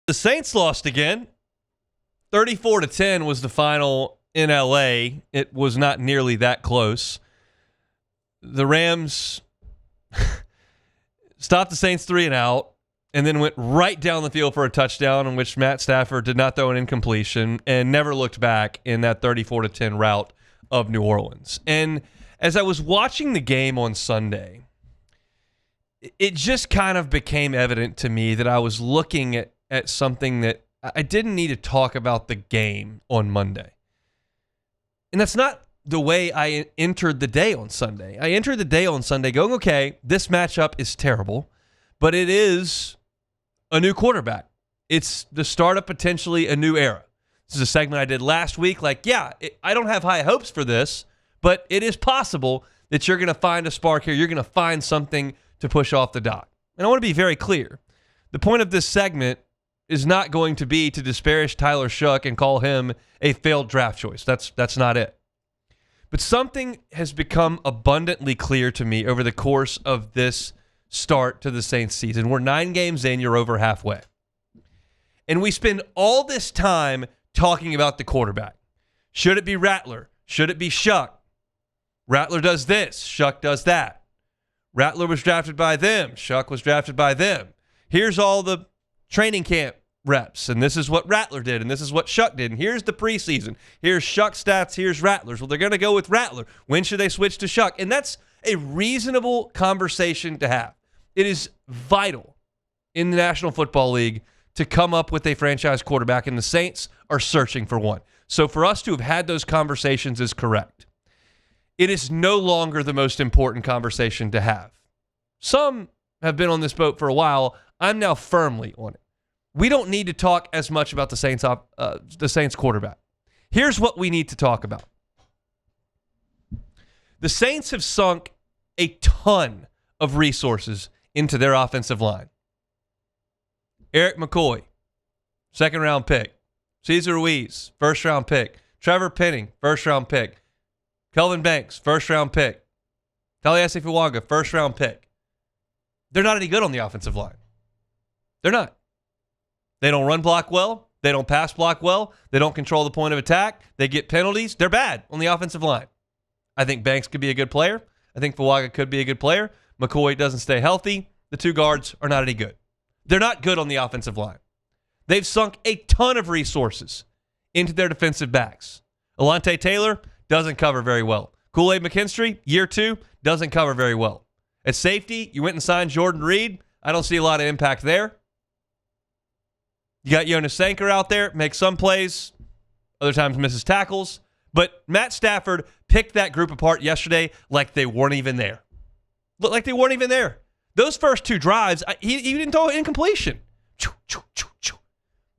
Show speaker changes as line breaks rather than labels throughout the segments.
The Saints lost again. 34-10 was the final in LA. It was not nearly that close. The Rams stopped the Saints 3 and out, and then went right down the field for a touchdown in which Matt Stafford did not throw an incompletion and never looked back in that 34-10 rout of New Orleans. And as I was watching the game on Sunday, it just kind of became evident to me that I was looking at something that I didn't need to talk about the game on Monday. And that's not the way I entered the day on Sunday. I entered the day on Sunday going, okay, this matchup is terrible, but it is a new quarterback. It's the start of potentially a new era. This is a segment I did last week. I don't have high hopes for this, but it is possible that you're going to find a spark here. You're going to find something to push off the dock. And I want to be very clear. The point of this segment is not going to be to disparage Tyler Shuck and call him a failed draft choice. That's not it. But something has become abundantly clear to me over the course of this start to the Saints season. We're 9 games in, you're over halfway. And we spend all this time talking about the quarterback. Should it be Rattler? Should it be Shuck? Rattler does this, Shuck does that. Rattler was drafted by them, Shuck was drafted by them. Here's all the training camp reps, and this is what Rattler did, and this is what Shuck did, and here's the preseason. Here's Shuck's stats, here's Rattler's. Well, they're going to go with Rattler. When should they switch to Shuck? And that's a reasonable conversation to have. It is vital in the National Football League to come up with a franchise quarterback, and the Saints are searching for one. So for us to have had those conversations is correct. It is no longer the most important conversation to have. Some have been on this boat for a while. I'm now firmly on it. We don't need to talk as much about the Saints quarterback. Here's what we need to talk about. The Saints have sunk a ton of resources into their offensive line. Eric McCoy, second-round pick. Cesar Ruiz, first-round pick. Trevor Penning, first-round pick. Kelvin Banks, first-round pick. Taliesin Fuaga, first-round pick. They're not any good on the offensive line. They're not. They don't run block well. They don't pass block well. They don't control the point of attack. They get penalties. They're bad on the offensive line. I think Banks could be a good player. I think Fuaga could be a good player. McCoy doesn't stay healthy. The two guards are not any good. They're not good on the offensive line. They've sunk a ton of resources into their defensive backs. Alontae Taylor doesn't cover very well. Kool-Aid McKinstry, year 2, doesn't cover very well. At safety, you went and signed Jordan Reed. I don't see a lot of impact there. You got Jonas Sanker out there, makes some plays, other times misses tackles. But Matt Stafford picked that group apart yesterday like they weren't even there. Like they weren't even there. Those first 2 drives, he didn't throw an incompletion.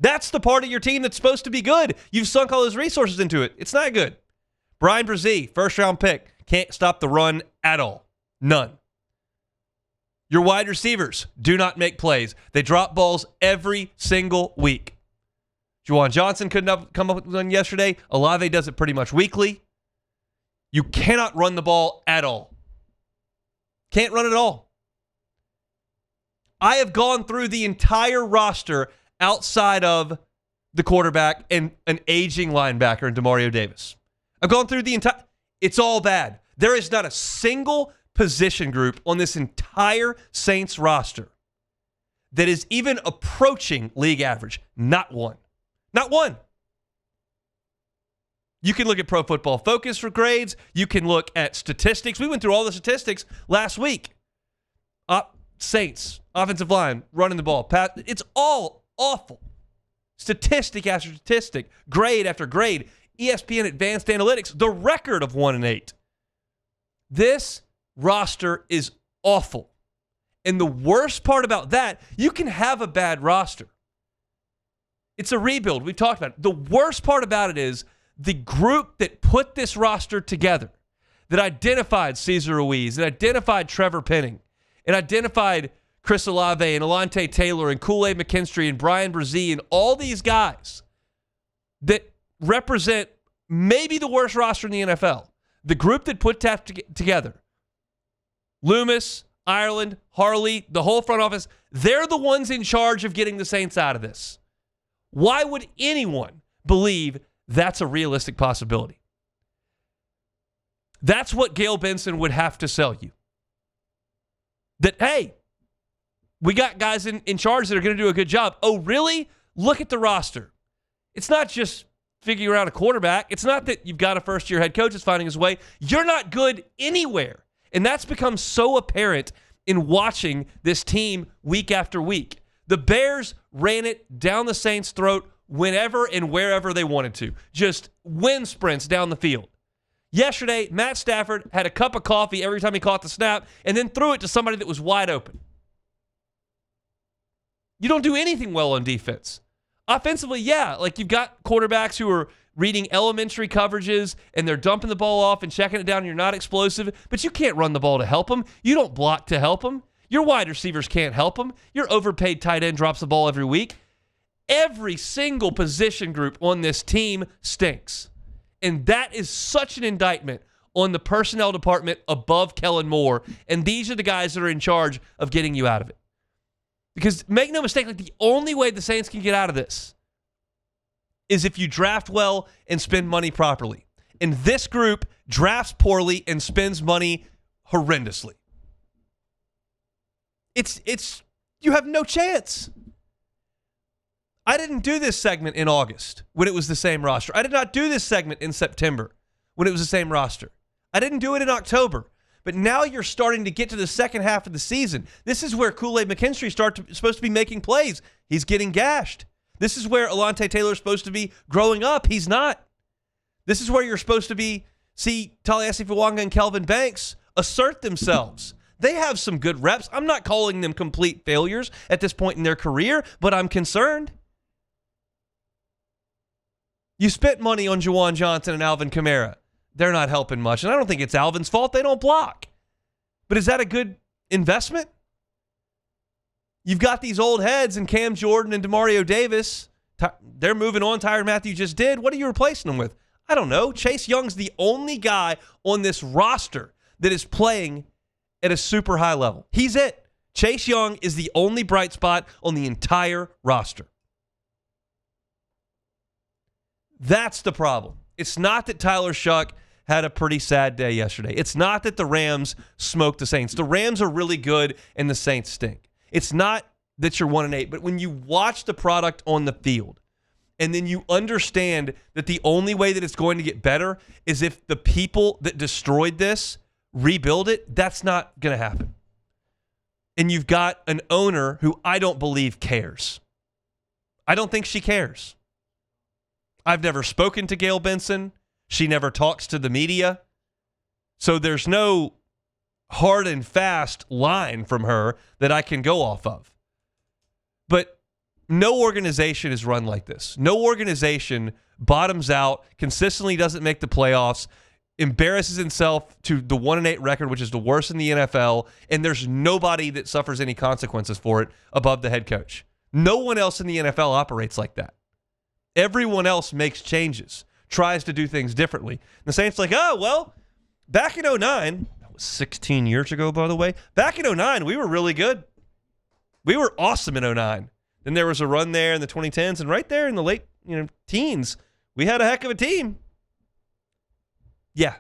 That's the part of your team that's supposed to be good. You've sunk all those resources into it. It's not good. Brian Brzee, first-round pick, can't stop the run at all. None. Your wide receivers do not make plays. They drop balls every single week. Juwan Johnson couldn't come up with one yesterday. Olave does it pretty much weekly. You cannot run the ball at all. Can't run at all. I have gone through the entire roster outside of the quarterback and an aging linebacker in Demario Davis. I've gone through the entire... It's all bad. There is not a single position group on this entire Saints roster that is even approaching league average. Not one. Not one. You can look at Pro Football Focus for grades. You can look at statistics. We went through all the statistics last week. Saints, offensive line, running the ball. It's all awful. Statistic after statistic, grade after grade. ESPN Advanced Analytics, the record of 1-8. This roster is awful. And the worst part about that, you can have a bad roster. It's a rebuild. We've talked about it. The worst part about it is the group that put this roster together, that identified Cesar Ruiz, that identified Trevor Penning, and identified Chris Olave and Alontae Taylor and Kool-Aid McKinstry and Brian Brzee and all these guys that represent maybe the worst roster in the NFL. The group that put that together, Loomis, Ireland, Harley, the whole front office, they're the ones in charge of getting the Saints out of this. Why would anyone believe that's a realistic possibility? That's what Gayle Benson would have to sell you. That, hey, we got guys in charge that are going to do a good job. Oh, really? Look at the roster. It's not just figuring out a quarterback. It's not that you've got a first-year head coach that's finding his way. You're not good anywhere. And that's become so apparent in watching this team week after week. The Bears ran it down the Saints' throat whenever and wherever they wanted to. Just wind sprints down the field. Yesterday, Matt Stafford had a cup of coffee every time he caught the snap and then threw it to somebody that was wide open. You don't do anything well on defense. Offensively, yeah, like you've got quarterbacks who are reading elementary coverages and they're dumping the ball off and checking it down and you're not explosive, but you can't run the ball to help them. You don't block to help them. Your wide receivers can't help them. Your overpaid tight end drops the ball every week. Every single position group on this team stinks. And that is such an indictment on the personnel department above Kellen Moore. And these are the guys that are in charge of getting you out of it. Because make no mistake, like the only way the Saints can get out of this is if you draft well and spend money properly. And this group drafts poorly and spends money horrendously. It's you have no chance. I didn't do this segment in August when it was the same roster. I did not do this segment in September when it was the same roster. I didn't do it in October. But now you're starting to get to the second half of the season. This is where Kool-Aid McKinstry is supposed to be making plays. He's getting gashed. This is where Alontae Taylor is supposed to be growing up. He's not. This is where you're supposed to see Talaiasi Fuanga and Kelvin Banks assert themselves. They have some good reps. I'm not calling them complete failures at this point in their career, but I'm concerned. You spent money on Juwan Johnson and Alvin Kamara. They're not helping much. And I don't think it's Alvin's fault. They don't block. But is that a good investment? You've got these old heads in Cam Jordan and Demario Davis. They're moving on. Tyrann Mathieu just did. What are you replacing them with? I don't know. Chase Young's the only guy on this roster that is playing at a super high level. He's it. Chase Young is the only bright spot on the entire roster. That's the problem. It's not that Tyler Shuck had a pretty sad day yesterday. It's not that the Rams smoked the Saints. The Rams are really good and the Saints stink. It's not that you're 1-8, but when you watch the product on the field and then you understand that the only way that it's going to get better is if the people that destroyed this rebuild it, that's not going to happen. And you've got an owner who I don't believe cares. I don't think she cares. I've never spoken to Gayle Benson. She never talks to the media. So there's no hard and fast line from her that I can go off of. But no organization is run like this. No organization bottoms out, consistently doesn't make the playoffs, embarrasses himself to the 1-8 record, which is the worst in the NFL, and there's nobody that suffers any consequences for it above the head coach. No one else in the NFL operates like that. Everyone else makes changes, tries to do things differently. The Saints like, oh, well, back in 2009, that was 16 years ago, by the way. Back in 2009, we were really good. We were awesome in 2009. Then there was a run there in the 2010s, and right there in the late teens, we had a heck of a team. Yeah.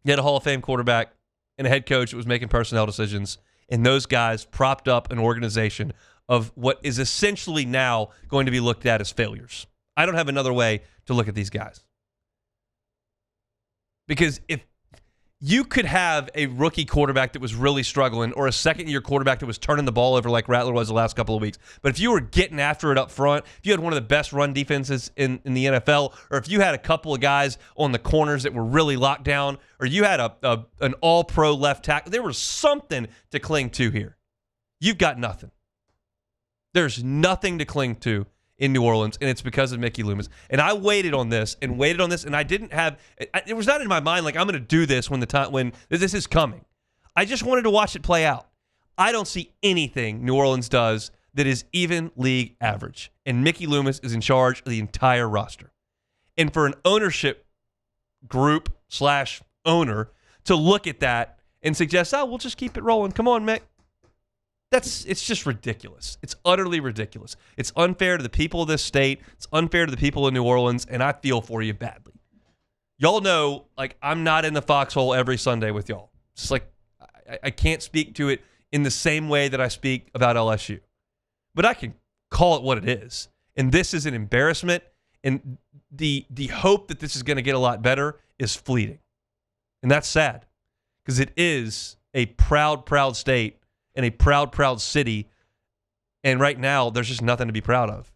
You had a Hall of Fame quarterback and a head coach that was making personnel decisions, and those guys propped up an organization of what is essentially now going to be looked at as failures. I don't have another way to look at these guys. Because if you could have a rookie quarterback that was really struggling or a second-year quarterback that was turning the ball over like Rattler was the last couple of weeks, but if you were getting after it up front, if you had one of the best run defenses in the NFL, or if you had a couple of guys on the corners that were really locked down, or you had an all-pro left tackle, there was something to cling to here. You've got nothing. There's nothing to cling to in New Orleans, and it's because of Mickey Loomis. And I waited on this, and I didn't have – it was not in my mind like I'm going to do this when this is coming. I just wanted to watch it play out. I don't see anything New Orleans does that is even league average, and Mickey Loomis is in charge of the entire roster. And for an ownership group / owner to look at that and suggest, oh, we'll just keep it rolling. Come on, Mick. It's just ridiculous. It's utterly ridiculous. It's unfair to the people of this state. It's unfair to the people of New Orleans, and I feel for you badly. Y'all know, like, I'm not in the foxhole every Sunday with y'all. It's like I can't speak to it in the same way that I speak about LSU. But I can call it what it is. And this is an embarrassment, and the hope that this is going to get a lot better is fleeting. And that's sad, because it is a proud, proud state and a proud, proud city. And right now, there's just nothing to be proud of.